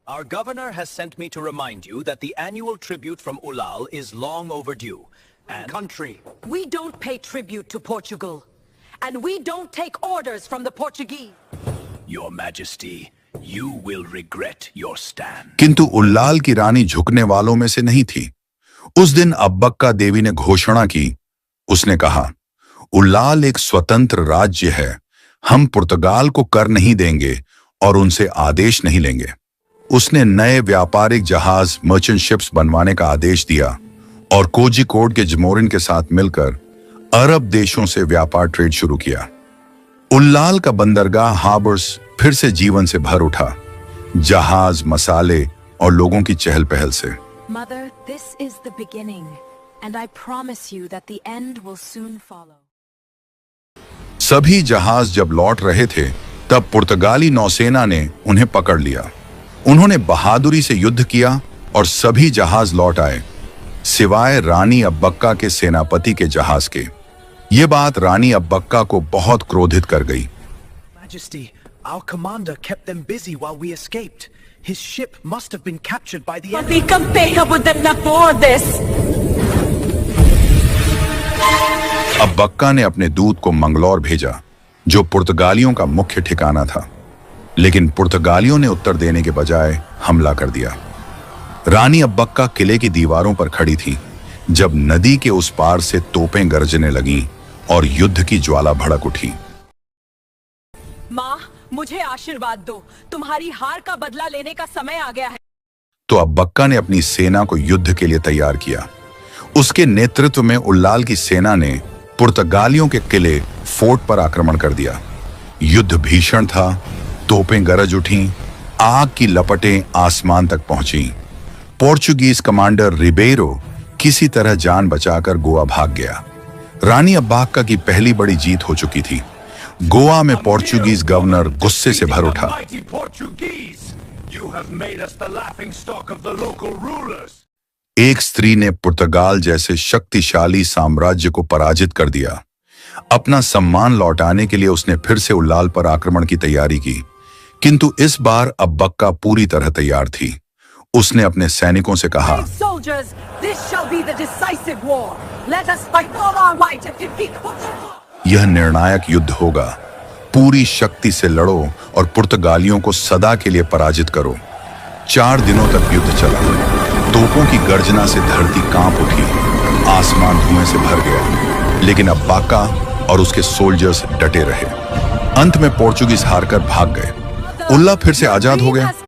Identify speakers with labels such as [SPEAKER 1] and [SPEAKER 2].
[SPEAKER 1] Our governor has sent me to remind you that the annual tribute from Ulal is long overdue. And
[SPEAKER 2] Country.
[SPEAKER 3] We don't pay tribute to Portugal. And we don't take orders from the Portuguese.
[SPEAKER 1] Your Majesty, you will regret your stand.
[SPEAKER 4] किंतु उल्लाल की रानी झुकने वालों में से नहीं थी। उस दिन अब्बक्का देवी ने घोषणा की। उसने कहा, उल्लाल एक स्वतंत्र राज्य है। हम पुर्तगाल को कर नहीं देंगे और उनसे आदेश नहीं लेंगे। उसने नए व्यापारिक जहाज मर्चेंट शिप्स बनवाने का आदेश दिया और कोझिकोड के जमोरिन के साथ मिलकर अरब देशों से व्यापार ट्रेड शुरू किया। उल्लाल का बंदरगाह हार्बर्स फिर से जीवन से भर उठा, जहाज, मसाले और लोगों की चहल पहल से।
[SPEAKER 3] Mother, this is the beginning, and I promise you that the end will soon follow.
[SPEAKER 4] सभी जहाज जब लौट रहे थे, तब पुर्तगाली नौसेना ने उन्हें पकड़ लिया। उन्होंने बहादुरी से युद्ध किया और सभी जहाज लौट आए, सिवाय रानी अब्बक्का के सेनापति के जहाज के। ये बात रानी अब्बक्का को बहुत क्रोधित कर गई।
[SPEAKER 2] Majesty, our commander kept them busy while we escaped. His ship must have been captured by the enemy.
[SPEAKER 4] Abbakka ने अपने दूत को मंगलौर भेजा, जो पुर्तगालियों का मुख्य ठिकाना था, लेकिन पुर्तगालियों ने उत्तर देने के बजाय हमला कर दिया। रानी अब्बक्का किले की दीवारों पर खड़ी थी जब नदी के उस पार से तोपें गरजने लगीं और युद्ध की ज्वाला भड़क उठी।
[SPEAKER 3] माँ, मुझे आशीर्वाद दो। तुम्हारी हार का बदला लेने का समय आ गया है।
[SPEAKER 4] तो अब्बक्का ने अपनी सेना को युद्ध के लिए तैयार किया। उसके नेतृत्व में उल्लाल की सेना ने पुर्तगालियों के किले फोर्ट पर आक्रमण कर दिया। युद्ध भीषण था, तोपें गरज उठीं, आग की लपटें आसमान तक पहुंची। पोर्चुगीज कमांडर रिबेरो किसी तरह जान बचाकर गोवा भाग गया। रानी अब्बक्का की पहली बड़ी जीत हो चुकी थी। गोवा में पोर्चुगीज गवर्नर गुस्से से भर उठा। एक स्त्री ने पुर्तगाल जैसे शक्तिशाली साम्राज्य को पराजित कर दिया। अपना सम्मान लौटाने के लिए उसने फिर से उल्लाल पर आक्रमण की तैयारी की, किंतु इस बार अब्बक्का पूरी तरह तैयार थी। उसने अपने सैनिकों से कहा, यह निर्णायक युद्ध होगा। पूरी शक्ति से लड़ो और पुर्तगालियों को सदा के लिए पराजित करो। 4 दिनों तक युद्ध चला। तोपों की गर्जना से धरती कांप उठी, आसमान धुएं से भर गया, लेकिन अब्बक्का और उसके सोल्जर्स डटे रहे। अंत में पोर्चुगीज हारकर भाग गए। उल्ला फिर से आजाद हो गया।